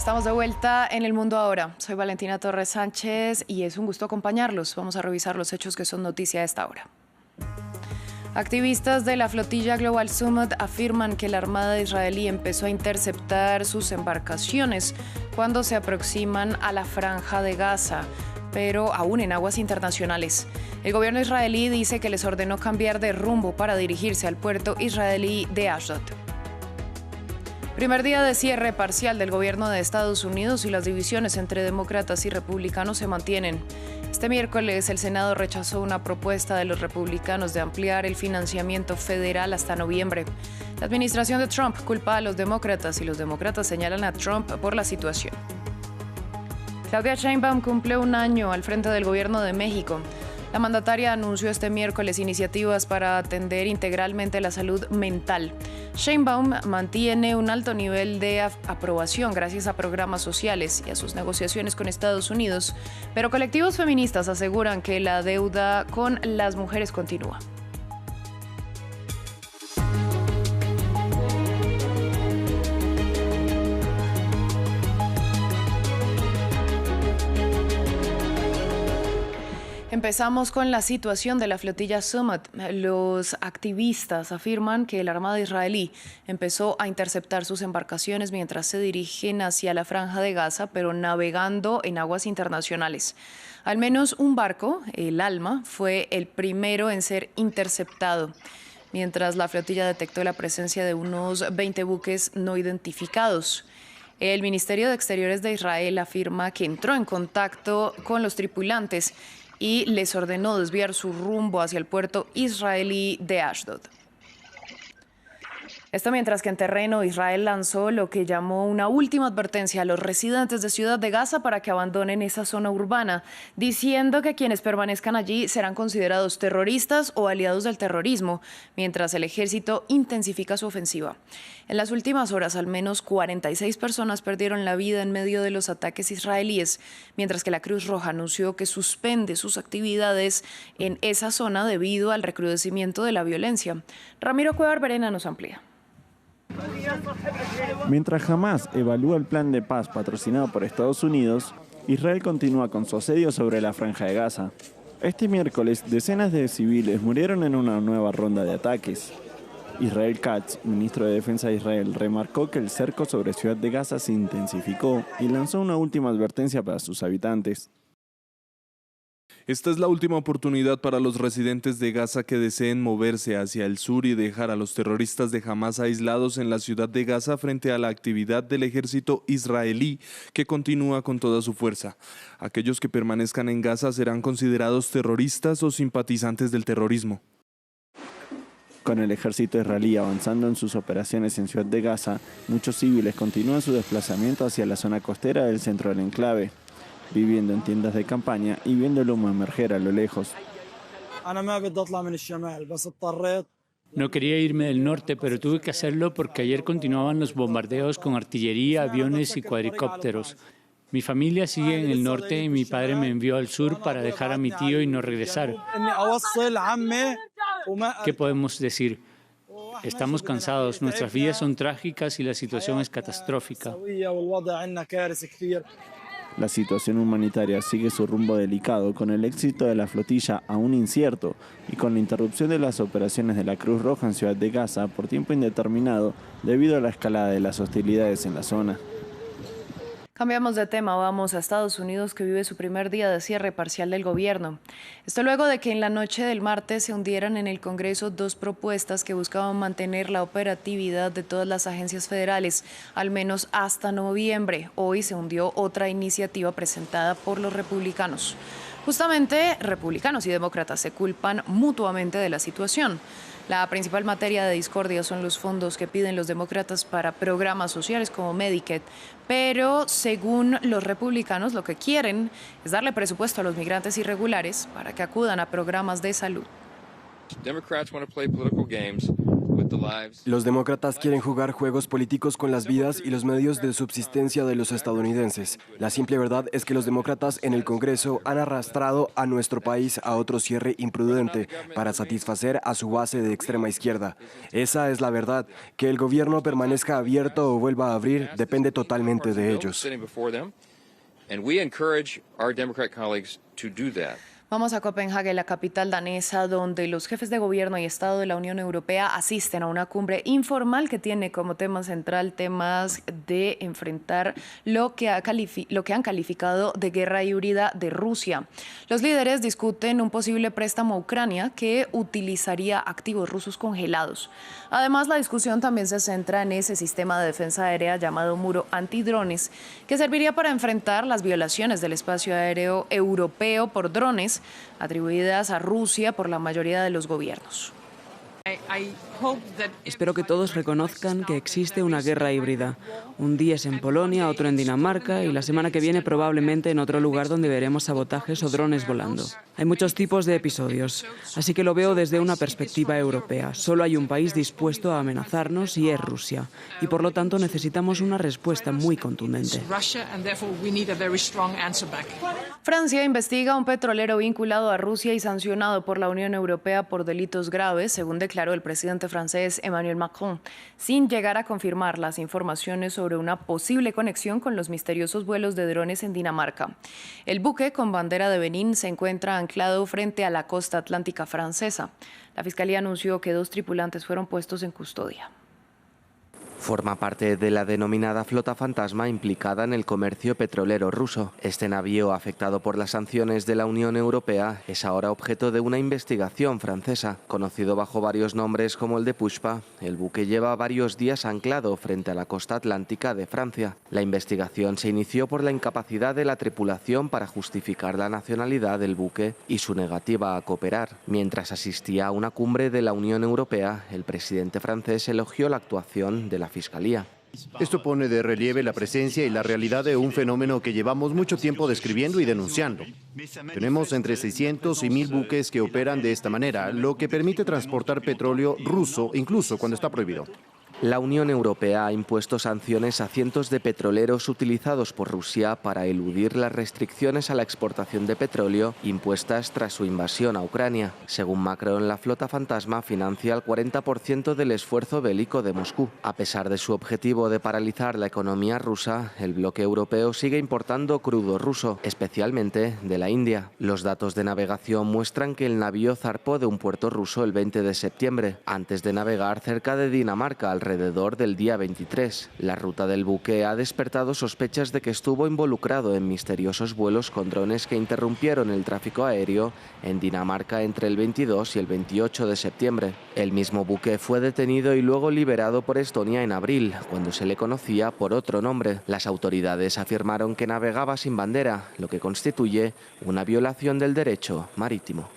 Estamos de vuelta en El Mundo Ahora. Soy Valentina Torres Sánchez y es un gusto acompañarlos. Vamos a revisar los hechos que son noticia a esta hora. Activistas de la flotilla Global Summit afirman que la Armada israelí empezó a interceptar sus embarcaciones cuando se aproximan a la Franja de Gaza, pero aún en aguas internacionales. El gobierno israelí dice que les ordenó cambiar de rumbo para dirigirse al puerto israelí de Ashdod. Primer día de cierre parcial del gobierno de Estados Unidos y las divisiones entre demócratas y republicanos se mantienen. Este miércoles el Senado rechazó una propuesta de los republicanos de ampliar el financiamiento federal hasta noviembre. La administración de Trump culpa a los demócratas y los demócratas señalan a Trump por la situación. Claudia Sheinbaum cumple un año al frente del gobierno de México. La mandataria anunció este miércoles iniciativas para atender integralmente la salud mental. Sheinbaum mantiene un alto nivel de aprobación gracias a programas sociales y a sus negociaciones con Estados Unidos, pero colectivos feministas aseguran que la deuda con las mujeres continúa. Empezamos con la situación de la flotilla Summit. Los activistas afirman que la Armada israelí empezó a interceptar sus embarcaciones mientras se dirigen hacia la Franja de Gaza, pero navegando en aguas internacionales. Al menos un barco, el Alma, fue el primero en ser interceptado, mientras la flotilla detectó la presencia de unos 20 buques no identificados. El Ministerio de Exteriores de Israel afirma que entró en contacto con los tripulantes y les ordenó desviar su rumbo hacia el puerto israelí de Ashdod. Esto mientras que en terreno Israel lanzó lo que llamó una última advertencia a los residentes de Ciudad de Gaza para que abandonen esa zona urbana, diciendo que quienes permanezcan allí serán considerados terroristas o aliados del terrorismo, mientras el ejército intensifica su ofensiva. En las últimas horas, al menos 46 personas perdieron la vida en medio de los ataques israelíes, mientras que la Cruz Roja anunció que suspende sus actividades en esa zona debido al recrudecimiento de la violencia. Ramiro Cuellar Verena nos amplía. Mientras Hamás evalúa el plan de paz patrocinado por Estados Unidos, Israel continúa con su asedio sobre la Franja de Gaza. Este miércoles, decenas de civiles murieron en una nueva ronda de ataques. Israel Katz, ministro de Defensa de Israel, remarcó que el cerco sobre Ciudad de Gaza se intensificó y lanzó una última advertencia para sus habitantes. Esta es la última oportunidad para los residentes de Gaza que deseen moverse hacia el sur y dejar a los terroristas de Hamás aislados en la ciudad de Gaza frente a la actividad del ejército israelí que continúa con toda su fuerza. Aquellos que permanezcan en Gaza serán considerados terroristas o simpatizantes del terrorismo. Con el ejército israelí avanzando en sus operaciones en Ciudad de Gaza, muchos civiles continúan su desplazamiento hacia la zona costera del centro del enclave, viviendo en tiendas de campaña y viendo el humo emerger a lo lejos. No quería irme del norte, pero tuve que hacerlo porque ayer continuaban los bombardeos con artillería, aviones y cuadricópteros. Mi familia sigue en el norte y mi padre me envió al sur para dejar a mi tío y no regresar. ¿Qué podemos decir? Estamos cansados, nuestras vidas son trágicas y la situación es catastrófica. La situación humanitaria sigue su rumbo delicado, con el éxito de la flotilla aún incierto y con la interrupción de las operaciones de la Cruz Roja en Ciudad de Gaza por tiempo indeterminado debido a la escalada de las hostilidades en la zona. Cambiamos de tema, vamos a Estados Unidos, que vive su primer día de cierre parcial del gobierno. Esto luego de que en la noche del martes se hundieran en el Congreso dos propuestas que buscaban mantener la operatividad de todas las agencias federales, al menos hasta noviembre. Hoy se hundió otra iniciativa presentada por los republicanos. Justamente, republicanos y demócratas se culpan mutuamente de la situación. La principal materia de discordia son los fondos que piden los demócratas para programas sociales como Medicaid, pero según los republicanos lo que quieren es darle presupuesto a los migrantes irregulares para que acudan a programas de salud. Los demócratas quieren jugar juegos políticos con las vidas y los medios de subsistencia de los estadounidenses. La simple verdad es que los demócratas en el Congreso han arrastrado a nuestro país a otro cierre imprudente para satisfacer a su base de extrema izquierda. Esa es la verdad. Que el gobierno permanezca abierto o vuelva a abrir depende totalmente de ellos. Vamos a Copenhague, la capital danesa, donde los jefes de gobierno y Estado de la Unión Europea asisten a una cumbre informal que tiene como tema central temas de enfrentar lo que han calificado de guerra híbrida de Rusia. Los líderes discuten un posible préstamo a Ucrania que utilizaría activos rusos congelados. Además, la discusión también se centra en ese sistema de defensa aérea llamado muro antidrones, que serviría para enfrentar las violaciones del espacio aéreo europeo por drones atribuidas a Rusia por la mayoría de los gobiernos. Espero que todos reconozcan que existe una guerra híbrida. Un día es en Polonia, otro en Dinamarca y la semana que viene probablemente en otro lugar donde veremos sabotajes o drones volando. Hay muchos tipos de episodios, así que lo veo desde una perspectiva europea. Solo hay un país dispuesto a amenazarnos y es Rusia. Y por lo tanto necesitamos una respuesta muy contundente. Francia investiga a un petrolero vinculado a Rusia y sancionado por la Unión Europea por delitos graves, según declaró el presidente francés Emmanuel Macron, sin llegar a confirmar las informaciones sobre una posible conexión con los misteriosos vuelos de drones en Dinamarca. El buque, con bandera de Benín, se encuentra anclado frente a la costa atlántica francesa. La Fiscalía anunció que 2 tripulantes fueron puestos en custodia. Forma parte de la denominada flota fantasma implicada en el comercio petrolero ruso. Este navío, afectado por las sanciones de la Unión Europea, es ahora objeto de una investigación francesa. Conocido bajo varios nombres como el de Pushpa, el buque lleva varios días anclado frente a la costa atlántica de Francia. La investigación se inició por la incapacidad de la tripulación para justificar la nacionalidad del buque y su negativa a cooperar. Mientras asistía a una cumbre de la Unión Europea, el presidente francés elogió la actuación de la Fiscalía. Esto pone de relieve la presencia y la realidad de un fenómeno que llevamos mucho tiempo describiendo y denunciando. Tenemos entre 600 y 1000 buques que operan de esta manera, lo que permite transportar petróleo ruso incluso cuando está prohibido. La Unión Europea ha impuesto sanciones a cientos de petroleros utilizados por Rusia para eludir las restricciones a la exportación de petróleo impuestas tras su invasión a Ucrania. Según Macron, la flota fantasma financia el 40% del esfuerzo bélico de Moscú. A pesar de su objetivo de paralizar la economía rusa, el bloque europeo sigue importando crudo ruso, especialmente de la India. Los datos de navegación muestran que el navío zarpó de un puerto ruso el 20 de septiembre, antes de navegar cerca de Dinamarca alrededor del día 23. La ruta del buque ha despertado sospechas de que estuvo involucrado en misteriosos vuelos con drones que interrumpieron el tráfico aéreo en Dinamarca entre el 22 y el 28 de septiembre. El mismo buque fue detenido y luego liberado por Estonia en abril, cuando se le conocía por otro nombre. Las autoridades afirmaron que navegaba sin bandera, lo que constituye una violación del derecho marítimo.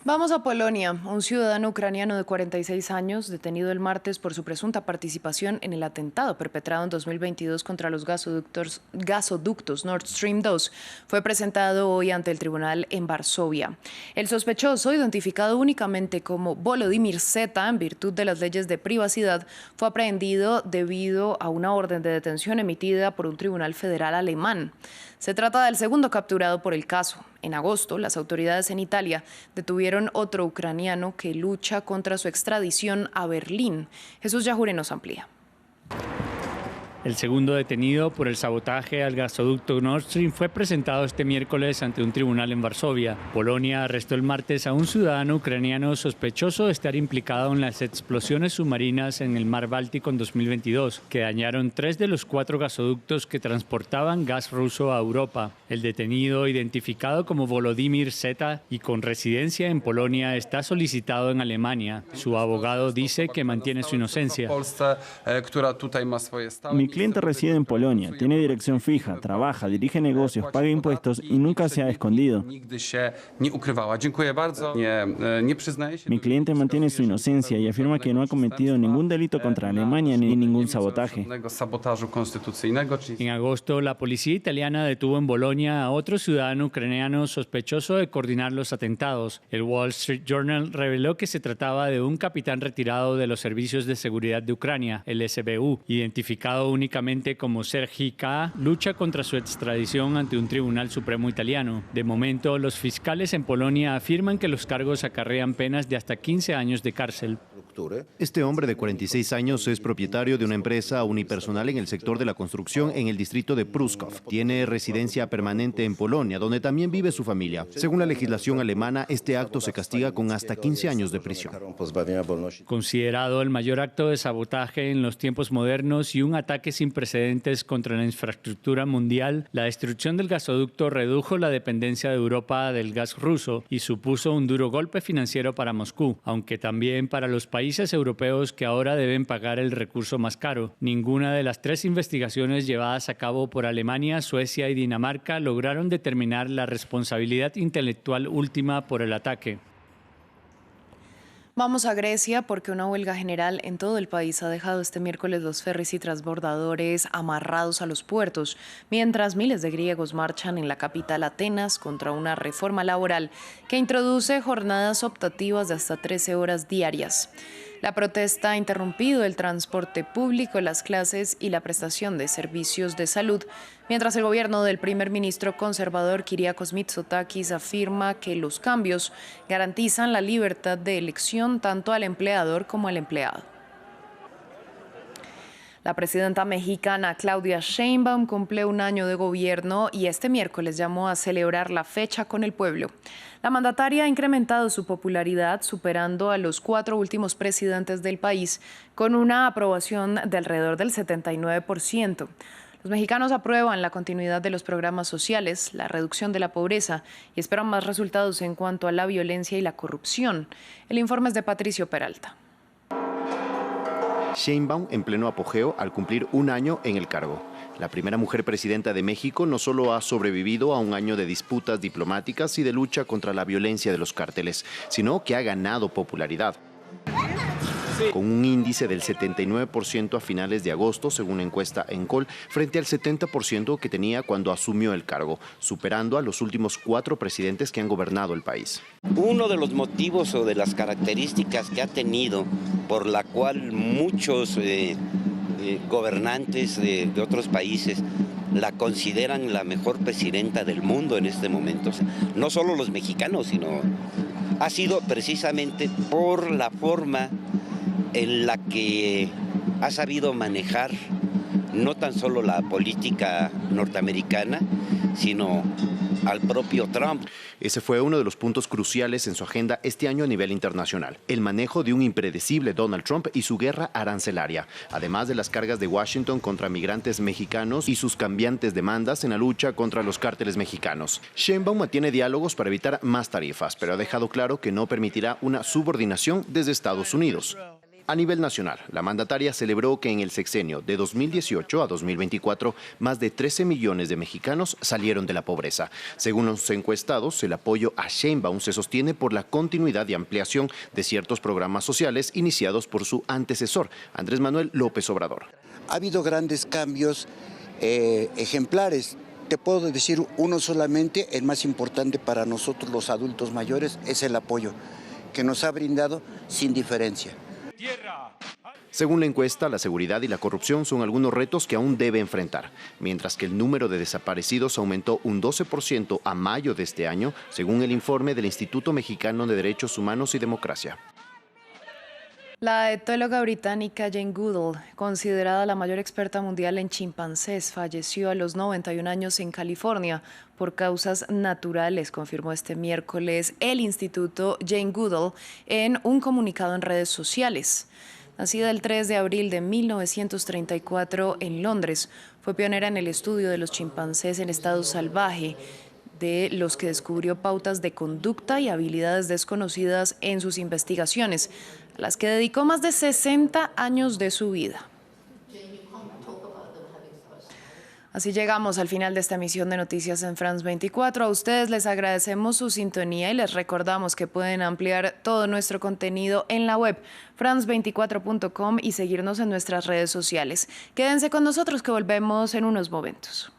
Vamos a Polonia. Un ciudadano ucraniano de 46 años, detenido el martes por su presunta participación en el atentado perpetrado en 2022 contra los gasoductos Nord Stream 2, fue presentado hoy ante el tribunal en Varsovia. El sospechoso, identificado únicamente como Volodymyr Z en virtud de las leyes de privacidad, fue aprehendido debido a una orden de detención emitida por un tribunal federal alemán. Se trata del segundo capturado por el caso. En agosto, las autoridades en Italia detuvieron otro ucraniano que lucha contra su extradición a Berlín. Jesús Yajure nos amplía. El segundo detenido por el sabotaje al gasoducto Nord Stream fue presentado este miércoles ante un tribunal en Varsovia. Polonia arrestó el martes a un ciudadano ucraniano sospechoso de estar implicado en las explosiones submarinas en el mar Báltico en 2022, que dañaron 3 de los 4 gasoductos que transportaban gas ruso a Europa. El detenido, identificado como Volodymyr Z y con residencia en Polonia, está solicitado en Alemania. Su abogado dice que mantiene su inocencia. Mi cliente reside en Polonia, tiene dirección fija, trabaja, dirige negocios, paga impuestos y nunca se ha escondido. Mi cliente mantiene su inocencia y afirma que no ha cometido ningún delito contra Alemania ni ningún sabotaje. En agosto, la policía italiana detuvo en Bolonia a otro ciudadano ucraniano sospechoso de coordinar los atentados. El Wall Street Journal reveló que se trataba de un capitán retirado de los servicios de seguridad de Ucrania, el SBU, identificado únicamente como Serhii K. Lucha contra su extradición ante un tribunal supremo italiano. De momento, los fiscales en Polonia afirman que los cargos acarrean penas de hasta 15 años de cárcel. Este hombre de 46 años es propietario de una empresa unipersonal en el sector de la construcción en el distrito de Pruszków. Tiene residencia permanente en Polonia, donde también vive su familia. Según la legislación alemana, este acto se castiga con hasta 15 años de prisión. Considerado el mayor acto de sabotaje en los tiempos modernos y un ataque sin precedentes contra la infraestructura mundial, la destrucción del gasoducto redujo la dependencia de Europa del gas ruso y supuso un duro golpe financiero para Moscú, aunque también para los países europeos que ahora deben pagar el recurso más caro. Ninguna de las 3 investigaciones llevadas a cabo por Alemania, Suecia y Dinamarca lograron determinar la responsabilidad intelectual última por el ataque. Vamos a Grecia porque una huelga general en todo el país ha dejado este miércoles los ferries y transbordadores amarrados a los puertos, mientras miles de griegos marchan en la capital Atenas contra una reforma laboral que introduce jornadas optativas de hasta 13 horas diarias. La protesta ha interrumpido el transporte público, las clases y la prestación de servicios de salud, mientras el gobierno del primer ministro conservador Kyriakos Mitsotakis afirma que los cambios garantizan la libertad de elección tanto al empleador como al empleado. La presidenta mexicana Claudia Sheinbaum cumple un año de gobierno y este miércoles llamó a celebrar la fecha con el pueblo. La mandataria ha incrementado su popularidad, superando a los 4 últimos presidentes del país, con una aprobación de alrededor del 79%. Los mexicanos aprueban la continuidad de los programas sociales, la reducción de la pobreza y esperan más resultados en cuanto a la violencia y la corrupción. El informe es de Patricio Peralta. Sheinbaum en pleno apogeo al cumplir un año en el cargo. La primera mujer presidenta de México no solo ha sobrevivido a un año de disputas diplomáticas y de lucha contra la violencia de los cárteles, sino que ha ganado popularidad. Con un índice del 79% a finales de agosto, según la encuesta ENCOL, frente al 70% que tenía cuando asumió el cargo, superando a los últimos 4 presidentes que han gobernado el país. Uno de los motivos o de las características que ha tenido, por la cual muchos gobernantes de otros países la consideran la mejor presidenta del mundo en este momento, o sea, no solo los mexicanos, sino ha sido precisamente por la forma en la que ha sabido manejar no tan solo la política norteamericana, sino al propio Trump. Ese fue uno de los puntos cruciales en su agenda este año a nivel internacional, el manejo de un impredecible Donald Trump y su guerra arancelaria, además de las cargas de Washington contra migrantes mexicanos y sus cambiantes demandas en la lucha contra los cárteles mexicanos. Sheinbaum mantiene diálogos para evitar más tarifas, pero ha dejado claro que no permitirá una subordinación desde Estados Unidos. A nivel nacional, la mandataria celebró que en el sexenio de 2018 a 2024, más de 13 millones de mexicanos salieron de la pobreza. Según los encuestados, el apoyo a Sheinbaum se sostiene por la continuidad y ampliación de ciertos programas sociales iniciados por su antecesor, Andrés Manuel López Obrador. Ha habido grandes cambios ejemplares. Te puedo decir uno solamente, el más importante para nosotros los adultos mayores, es el apoyo que nos ha brindado sin diferencia. Según la encuesta, la seguridad y la corrupción son algunos retos que aún debe enfrentar, mientras que el número de desaparecidos aumentó un 12% a mayo de este año, según el informe del Instituto Mexicano de Derechos Humanos y Democracia. La etóloga británica Jane Goodall, considerada la mayor experta mundial en chimpancés, falleció a los 91 años en California por causas naturales, confirmó este miércoles el Instituto Jane Goodall en un comunicado en redes sociales. Nacida el 3 de abril de 1934 en Londres, fue pionera en el estudio de los chimpancés en estado salvaje, de los que descubrió pautas de conducta y habilidades desconocidas en sus investigaciones, a las que dedicó más de 60 años de su vida. Así llegamos al final de esta emisión de Noticias en France 24. A ustedes les agradecemos su sintonía y les recordamos que pueden ampliar todo nuestro contenido en la web france24.com y seguirnos en nuestras redes sociales. Quédense con nosotros que volvemos en unos momentos.